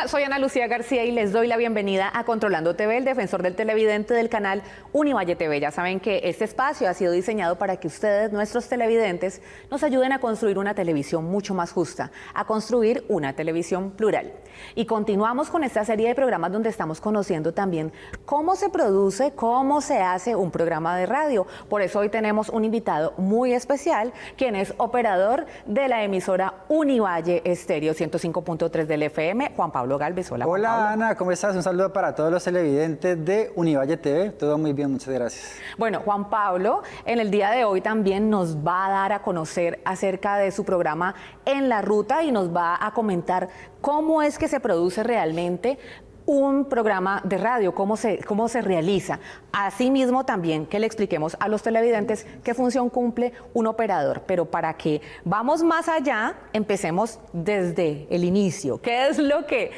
Hola, soy Ana Lucía García y les doy la bienvenida a Controlando TV, el defensor del televidente del canal Univalle TV. Ya saben que este espacio ha sido diseñado para que ustedes, nuestros televidentes, nos ayuden a construir una televisión mucho más justa, a construir una televisión plural. Y continuamos con esta serie de programas donde estamos conociendo también cómo se produce, cómo se hace un programa de radio. Por eso hoy tenemos un invitado muy especial, quien es operador de la emisora Univalle Estéreo 105.3 del FM, Juan Pablo Galvez. Hola, Juan Pablo. Ana, ¿cómo estás? Un saludo para todos los televidentes de Univalle TV. Todo muy bien, muchas gracias. Bueno, Juan Pablo, en el día de hoy también nos va a dar a conocer acerca de su programa En la Ruta y nos va a comentar cómo es que se produce realmente un programa de radio, cómo se realiza. Asimismo también que le expliquemos a los televidentes qué función cumple un operador. Pero para que vamos más allá, empecemos desde el inicio. ¿Qué es lo que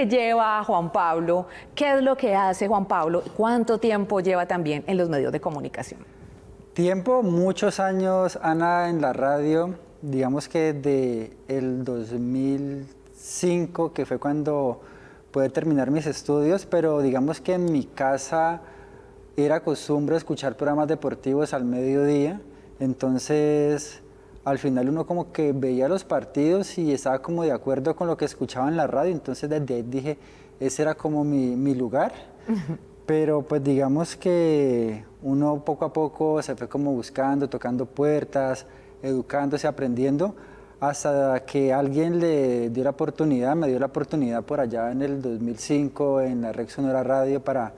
lleva a Juan Pablo? ¿Qué es lo que hace Juan Pablo? ¿Cuánto tiempo lleva también en los medios de comunicación? Tiempo, muchos años, Ana, en la radio. Digamos que desde el 2005, que fue cuando pude terminar mis estudios, pero digamos que en mi casa era costumbre escuchar programas deportivos al mediodía, entonces al final uno como que veía los partidos y estaba como de acuerdo con lo que escuchaba en la radio, entonces desde ahí dije, ese era como mi lugar, pero pues digamos que uno poco a poco se fue como buscando, tocando puertas, educándose, aprendiendo, hasta que alguien le dio la oportunidad, me dio la oportunidad por allá en el 2005 en la Red Sonora Radio para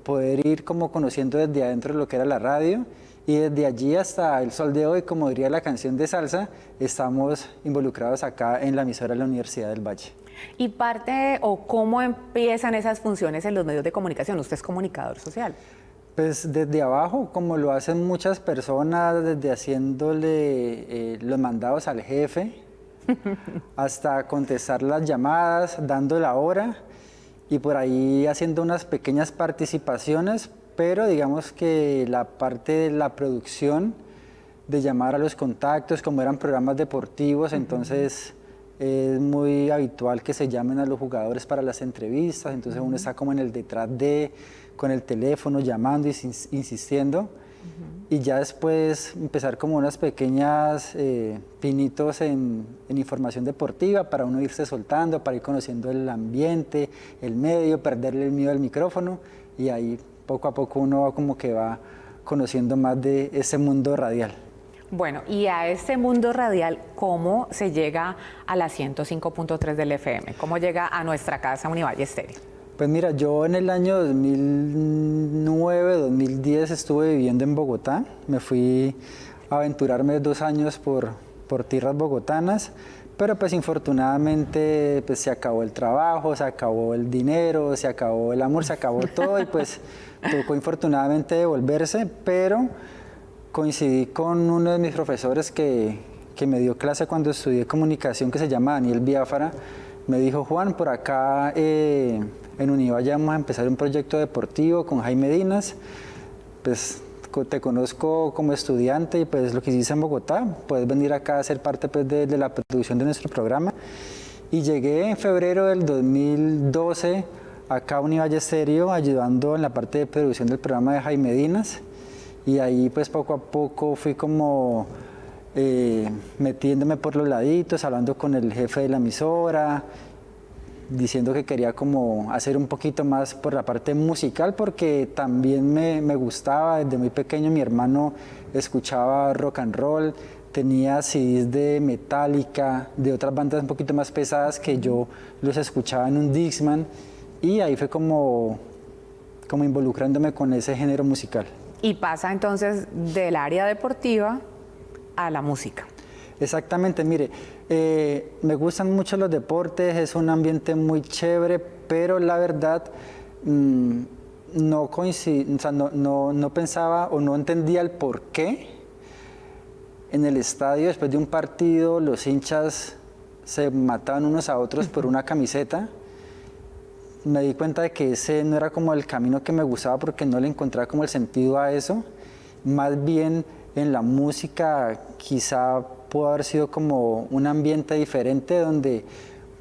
poder ir como conociendo desde adentro lo que era la radio, y desde allí hasta el sol de hoy, como diría la canción de salsa, estamos involucrados acá en la emisora de la Universidad del Valle. ¿Y parte o cómo empiezan esas funciones en los medios de comunicación? Usted es comunicador social. Pues desde abajo, como lo hacen muchas personas, desde haciéndole los mandados al jefe, hasta contestar las llamadas, dando la hora y por ahí haciendo unas pequeñas participaciones, pero digamos que la parte de la producción, de llamar a los contactos, como eran programas deportivos, entonces es muy habitual que se llamen a los jugadores para las entrevistas, entonces uno está como en el detrás de, con el teléfono, llamando y insistiendo, y ya después empezar como unas pequeñas pinitos en información deportiva para uno irse soltando, para ir conociendo el ambiente, el medio, perderle el miedo al micrófono, y ahí poco a poco uno como que va conociendo más de ese mundo radial. Bueno, y a este mundo radial, ¿cómo se llega a la 105.3 del FM? ¿Cómo llega a nuestra casa Univalle Estéreo? Pues mira, yo en el año 2009, 2010 estuve viviendo en Bogotá. Me fui a aventurarme 2 años por tierras bogotanas, pero pues infortunadamente pues, se acabó el trabajo, se acabó el dinero, se acabó el amor, se acabó todo y pues tocó infortunadamente devolverse, pero coincidí con uno de mis profesores que me dio clase cuando estudié comunicación, que se llama Daniel Biafara. Me dijo, Juan, por acá en Univalle vamos a empezar un proyecto deportivo con Jaime Dinas, pues te conozco como estudiante y pues lo que hiciste en Bogotá, puedes venir acá a ser parte pues, de la producción de nuestro programa. Y llegué en febrero del 2012 acá a Univalle Estéreo ayudando en la parte de producción del programa de Jaime Dinas. Y ahí pues poco a poco fui como metiéndome por los laditos, hablando con el jefe de la emisora, diciendo que quería como hacer un poquito más por la parte musical porque también me gustaba. Desde muy pequeño mi hermano escuchaba rock and roll, tenía CDs de Metallica, de otras bandas un poquito más pesadas que yo los escuchaba en un Discman, y ahí fue como involucrándome con ese género musical. Y pasa entonces del área deportiva a la música. Exactamente, mire, me gustan mucho los deportes, es un ambiente muy chévere, pero la verdad no pensaba o no entendía el por qué en el estadio después de un partido los hinchas se mataban unos a otros por una camiseta. Me di cuenta de que ese no era como el camino que me gustaba porque no le encontraba como el sentido a eso. Más bien en la música quizá pudo haber sido como un ambiente diferente donde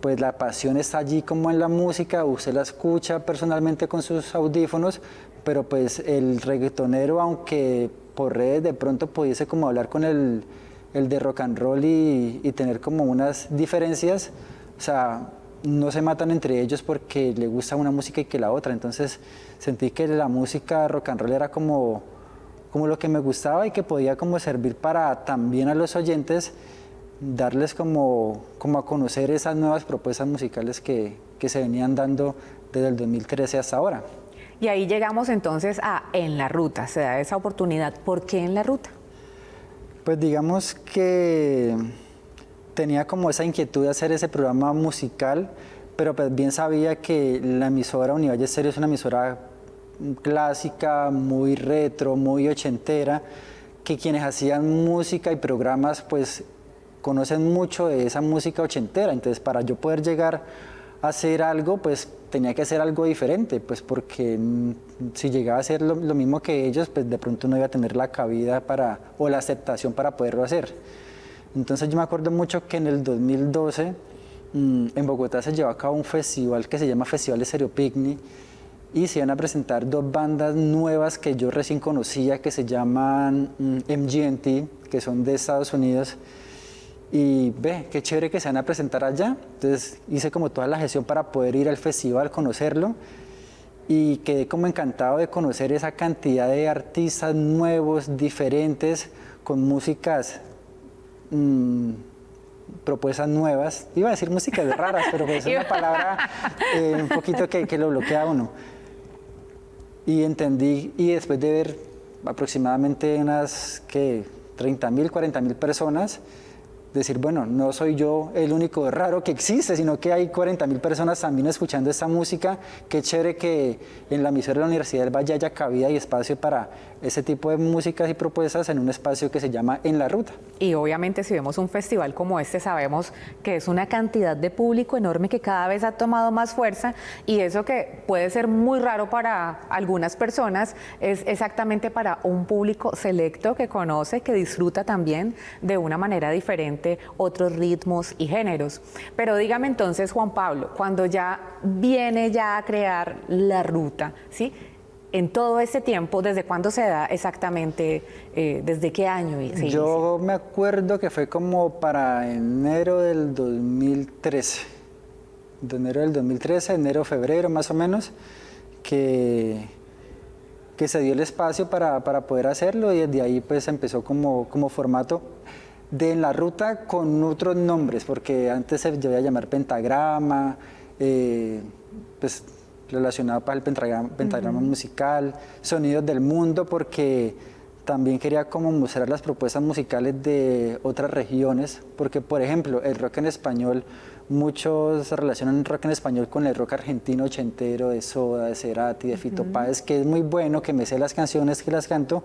pues la pasión está allí como en la música, usted la escucha personalmente con sus audífonos, pero pues el reggaetonero, aunque por redes de pronto pudiese como hablar con el de rock and roll y tener como unas diferencias, o sea, no se matan entre ellos porque le gusta una música y que la otra. Entonces sentí que la música rock and roll era como lo que me gustaba y que podía como servir para también a los oyentes darles como a conocer esas nuevas propuestas musicales que se venían dando desde el 2013 hasta ahora. Y ahí llegamos entonces a En la Ruta, se da esa oportunidad. ¿Por qué En la Ruta? Pues digamos que tenía como esa inquietud de hacer ese programa musical, pero pues bien sabía que la emisora Univalle Estéreo es una emisora clásica, muy retro, muy ochentera, que quienes hacían música y programas pues conocen mucho de esa música ochentera. Entonces para yo poder llegar a hacer algo pues tenía que hacer algo diferente, pues porque si llegaba a hacer lo mismo que ellos pues de pronto no iba a tener la cabida o la aceptación para poderlo hacer. Entonces yo me acuerdo mucho que en el 2012 en Bogotá se llevó a cabo un festival que se llama Festival Estéreo Picnic y se iban a presentar dos bandas nuevas que yo recién conocía que se llaman MGMT, que son de Estados Unidos. Y ve, qué chévere que se van a presentar allá. Entonces hice como toda la gestión para poder ir al festival, conocerlo. Y quedé como encantado de conocer esa cantidad de artistas nuevos, diferentes, con músicas, propuestas nuevas. Iba a decir músicas raras, pero pues es una palabra un poquito que lo bloquea a uno. Y entendí, y después de ver aproximadamente unas 30.000, 40.000 personas, decir, bueno, no soy yo el único raro que existe, sino que hay 40.000 personas también escuchando esta música. Qué chévere que en la emisora de la Universidad del Valle haya cabida y espacio para ese tipo de músicas y propuestas en un espacio que se llama En la Ruta. Y obviamente si vemos un festival como este sabemos que es una cantidad de público enorme que cada vez ha tomado más fuerza, y eso que puede ser muy raro para algunas personas es exactamente para un público selecto que conoce, que disfruta también de una manera diferente otros ritmos y géneros. Pero dígame entonces, Juan Pablo, cuando ya viene ya a crear La Ruta, ¿sí? En todo este tiempo, ¿desde cuándo se da exactamente? ¿Desde qué año? Yo me acuerdo que fue como para enero del 2013. De enero del 2013, enero, febrero más o menos, que se dio el espacio para poder hacerlo, y desde ahí pues empezó como formato de En la Ruta con otros nombres, porque antes se debía llamar Pentagrama, pues relacionado para el pentagrama musical, Sonidos del Mundo, porque también quería como mostrar las propuestas musicales de otras regiones, porque por ejemplo el rock en español, muchos relacionan el rock en español con el rock argentino ochentero de Soda, de Cerati, de Fito Páez, que es muy bueno, que me sé las canciones, que las canto,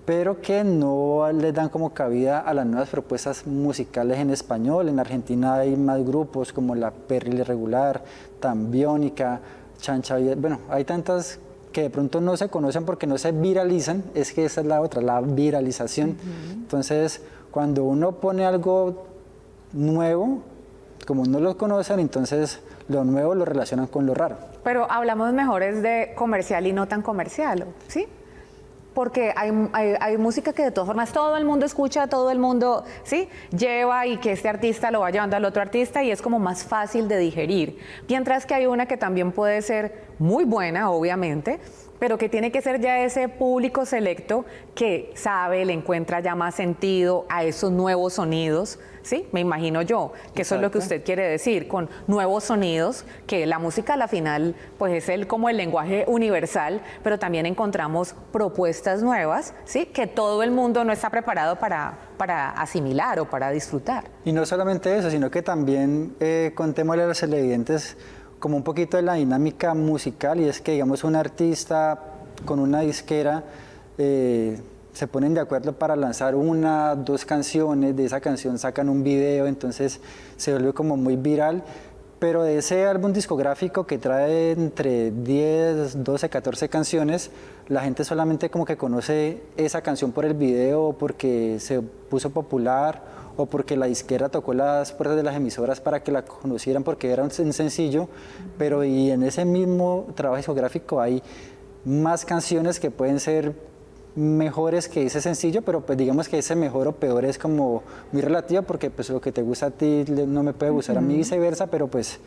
pero que no le dan como cabida a las nuevas propuestas musicales en español. En Argentina hay más grupos como La Perla Irregular, Tambiónica, Chancha, bueno, hay tantas que de pronto no se conocen porque no se viralizan, es que esa es la otra, la viralización. Entonces, cuando uno pone algo nuevo, como no lo conocen, entonces lo nuevo lo relacionan con lo raro. Pero hablamos mejor es de comercial y no tan comercial, ¿sí? Porque hay música que de todas formas todo el mundo escucha, todo el mundo, ¿sí? Lleva, y que este artista lo va llevando al otro artista y es como más fácil de digerir. Mientras que hay una que también puede ser muy buena, obviamente, pero que tiene que ser ya ese público selecto que sabe, le encuentra ya más sentido a esos nuevos sonidos, ¿sí? Me imagino yo que eso es lo que usted quiere decir con nuevos sonidos, que la música a la final pues es como el lenguaje universal, pero también encontramos propuestas nuevas, ¿sí? Que todo el mundo no está preparado para asimilar o para disfrutar. Y no solamente eso, sino que también contémosle a los televidentes como un poquito de la dinámica musical, y es que digamos un artista con una disquera se ponen de acuerdo para lanzar una, dos canciones, de esa canción sacan un video, entonces se vuelve como muy viral, Pero de ese álbum discográfico que trae entre 10, 12, 14 canciones, la gente solamente como que conoce esa canción por el video, o porque se puso popular, o porque la disquera tocó las puertas de las emisoras para que la conocieran porque era un sencillo, pero y en ese mismo trabajo discográfico hay más canciones que pueden ser mejores que ese sencillo, pero pues digamos que ese mejor o peor es como muy relativo, porque pues lo que te gusta a ti no me puede gustar a mí y viceversa, pero pues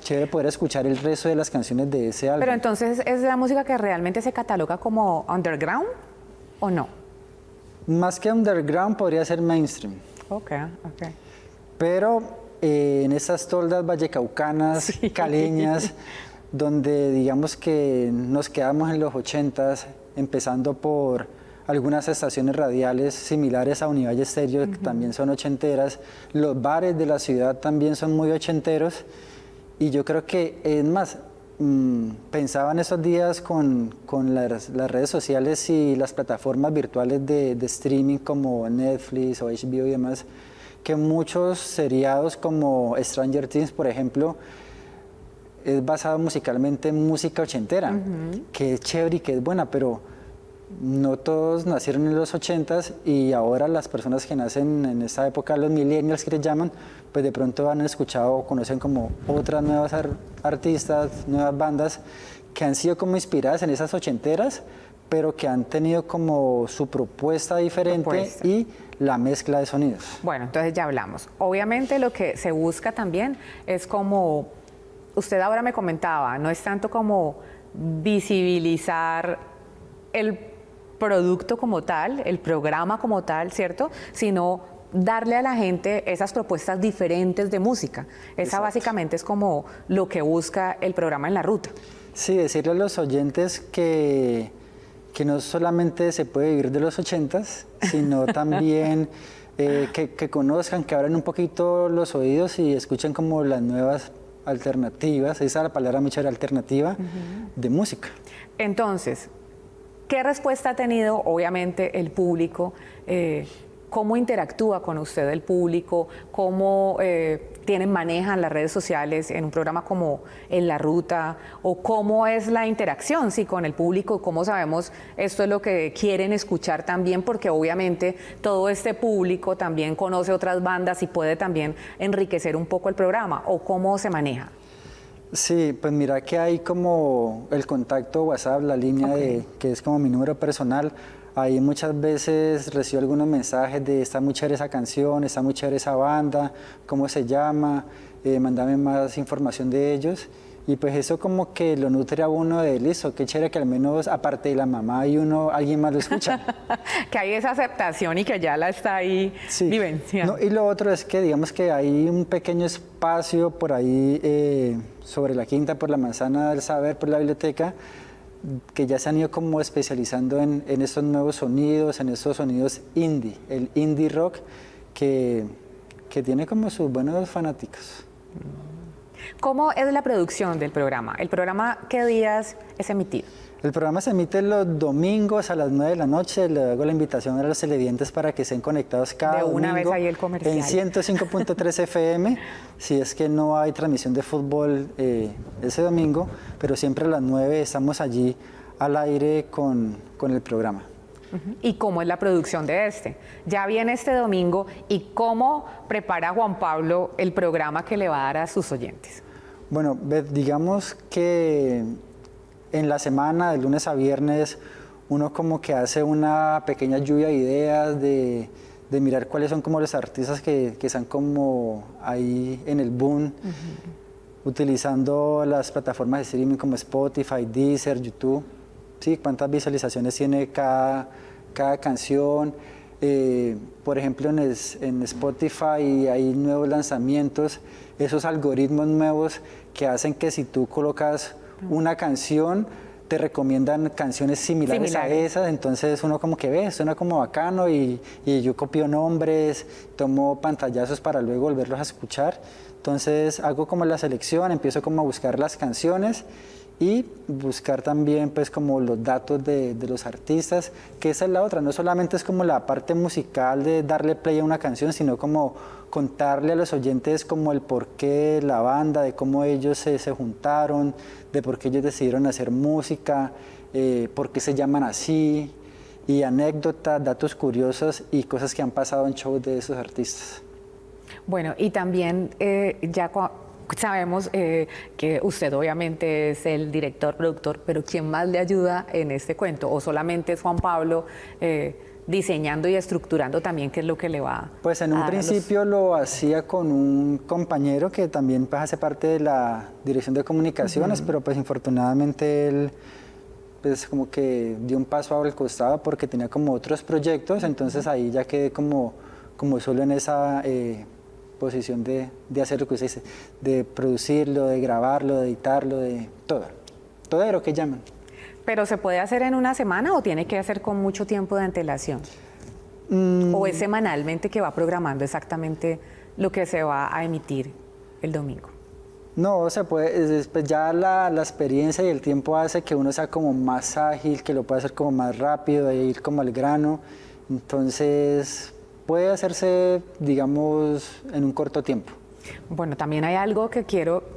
chévere poder escuchar el resto de las canciones de ese álbum. Pero entonces, ¿es la música que realmente se cataloga como underground o no? Más que underground podría ser mainstream. Ok, ok. Pero en esas toldas vallecaucanas, caleñas, donde digamos que nos quedamos en los 80s, empezando por algunas estaciones radiales similares a Univalle Estéreo, que también son ochenteras. Los bares de la ciudad también son muy ochenteros. Y yo creo que, es más, pensaba en esos días con las redes sociales y las plataformas virtuales de streaming como Netflix o HBO y demás, que muchos seriados como Stranger Things, por ejemplo, es basado musicalmente en música ochentera, que es chévere y que es buena, pero no todos nacieron en los 80s y ahora las personas que nacen en esta época, los millennials que les llaman, pues de pronto han escuchado o conocen como otras nuevas artistas, nuevas bandas que han sido como inspiradas en esas ochenteras, pero que han tenido como su propuesta diferente y la mezcla de sonidos. Bueno, entonces ya hablamos. Obviamente lo que se busca también es como, usted ahora me comentaba, no es tanto como visibilizar el producto como tal, el programa como tal, ¿cierto? Sino darle a la gente esas propuestas diferentes de música. Esa básicamente es como lo que busca el programa En la Ruta. Sí, decirle a los oyentes que no solamente se puede vivir de los 80s, sino también que conozcan, que abran un poquito los oídos y escuchen como las nuevas alternativas, esa es la palabra mucha alternativa, de música. Entonces, ¿qué respuesta ha tenido, obviamente, el público? ¿Cómo interactúa con usted el público? ¿Cómo manejan las redes sociales en un programa como En la Ruta? ¿O cómo es la interacción con el público? ¿Cómo sabemos esto es lo que quieren escuchar también? Porque obviamente todo este público también conoce otras bandas y puede también enriquecer un poco el programa. ¿O cómo se maneja? Sí, pues mira que hay como el contacto WhatsApp, la línea que es como mi número personal. Ahí muchas veces recibo algunos mensajes de está muy chévere esa canción, está muy chévere esa banda, cómo se llama, mándame más información de ellos. Y pues eso como que lo nutre a uno de listo, qué chévere que al menos aparte de la mamá y alguien más lo escucha. Que hay esa aceptación y que ya la está ahí vivenciando. No, y lo otro es que digamos que hay un pequeño espacio por ahí sobre la Quinta, por la Manzana del Saber, por la biblioteca, que ya se han ido como especializando en estos nuevos sonidos, en estos sonidos indie, el indie rock, que tiene como sus buenos fanáticos. ¿Cómo es la producción del programa? ¿El programa qué días es emitido? El programa se emite los domingos a las 9 de la noche. Le hago la invitación a los televidentes para que estén conectados cada domingo. De una vez ahí el comercial. En 105.3 FM, si es que no hay transmisión de fútbol ese domingo, pero siempre a las 9 estamos allí al aire con el programa. ¿Y cómo es la producción de este? Ya viene este domingo y ¿cómo prepara Juan Pablo el programa que le va a dar a sus oyentes? Bueno, digamos que en la semana, de lunes a viernes, uno como que hace una pequeña lluvia de ideas, de mirar cuáles son como los artistas que están como ahí en el boom, utilizando las plataformas de streaming como Spotify, Deezer, YouTube. Sí, cuántas visualizaciones tiene cada canción. Por ejemplo, en Spotify hay nuevos lanzamientos, esos algoritmos nuevos que hacen que si tú colocas una canción, te recomiendan canciones similares a esas, entonces uno como que ve, suena como bacano y yo copio nombres, tomo pantallazos para luego volverlos a escuchar. Entonces hago como la selección, empiezo como a buscar las canciones y buscar también pues como los datos de los artistas, que esa es la otra, no solamente es como la parte musical de darle play a una canción, sino como contarle a los oyentes como el porqué de la banda, de cómo ellos se juntaron, de por qué ellos decidieron hacer música, por qué se llaman así, y anécdotas, datos curiosos y cosas que han pasado en shows de esos artistas. Bueno, y también sabemos que usted obviamente es el director, productor, pero ¿quién más le ayuda en este cuento? ¿O solamente es Juan Pablo diseñando y estructurando también qué es lo que le va a Pues en un principio lo hacía con un compañero que también pues, hace parte de la dirección de comunicaciones, pero pues infortunadamente él pues como que dio un paso al costado porque tenía como otros proyectos, entonces ahí ya quedé como solo en esa posición de hacer lo que usted dice, de producirlo, de grabarlo, de editarlo, de todo de lo que llaman. ¿Pero se puede hacer en una semana o tiene que hacer con mucho tiempo de antelación? ¿O es semanalmente que va programando exactamente lo que se va a emitir el domingo? No, se puede, pues ya la experiencia y el tiempo hace que uno sea como más ágil, que lo pueda hacer como más rápido, de ir como al grano, entonces puede hacerse, digamos, en un corto tiempo. Bueno, también hay algo que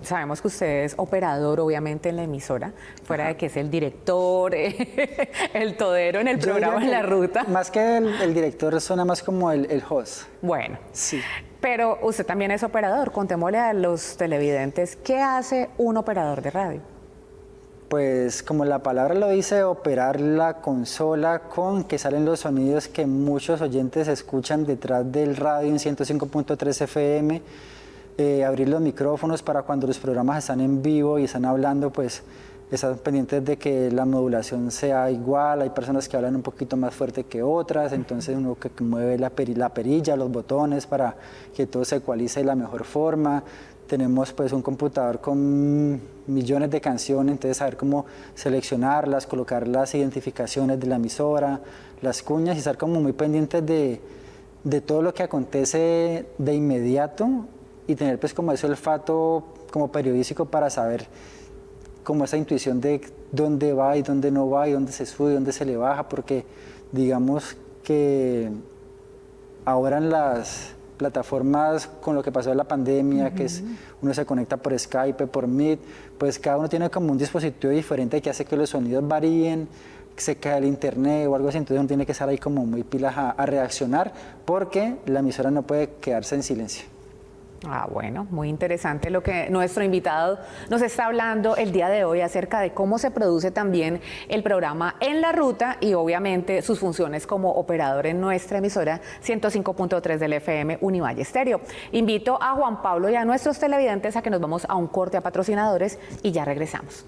sabemos que usted es operador obviamente en la emisora, fuera de que es el director, el todero en el programa En la Ruta. Más que el director suena más como el host. Bueno, sí. Pero usted también es operador, contémosle a los televidentes, ¿qué hace un operador de radio? Pues como la palabra lo dice, operar la consola con que salen los sonidos que muchos oyentes escuchan detrás del radio en 105.3 FM, abrir los micrófonos para cuando los programas están en vivo y están hablando, pues están pendientes de que la modulación sea igual, hay personas que hablan un poquito más fuerte que otras, entonces uno que mueve la perilla, los botones para que todo se ecualice de la mejor forma. Tenemos pues un computador con millones de canciones, entonces saber cómo seleccionarlas, colocar las identificaciones de la emisora, las cuñas y estar como muy pendientes de todo lo que acontece de inmediato y tener pues como ese olfato como periodístico para saber como esa intuición de dónde va y dónde no va y dónde se sube y dónde se le baja, porque digamos que ahora en las plataformas con lo que pasó en la pandemia, que es uno se conecta por Skype, por Meet, pues cada uno tiene como un dispositivo diferente que hace que los sonidos varíen, que se cae el internet o algo así, entonces uno tiene que estar ahí como muy pilas a reaccionar porque la emisora no puede quedarse en silencio. Ah, bueno, muy interesante lo que nuestro invitado nos está hablando el día de hoy acerca de cómo se produce también el programa En la Ruta y obviamente sus funciones como operador en nuestra emisora 105.3 del FM Univalle Estéreo. Invito a Juan Pablo y a nuestros televidentes a que nos vamos a un corte a patrocinadores y ya regresamos.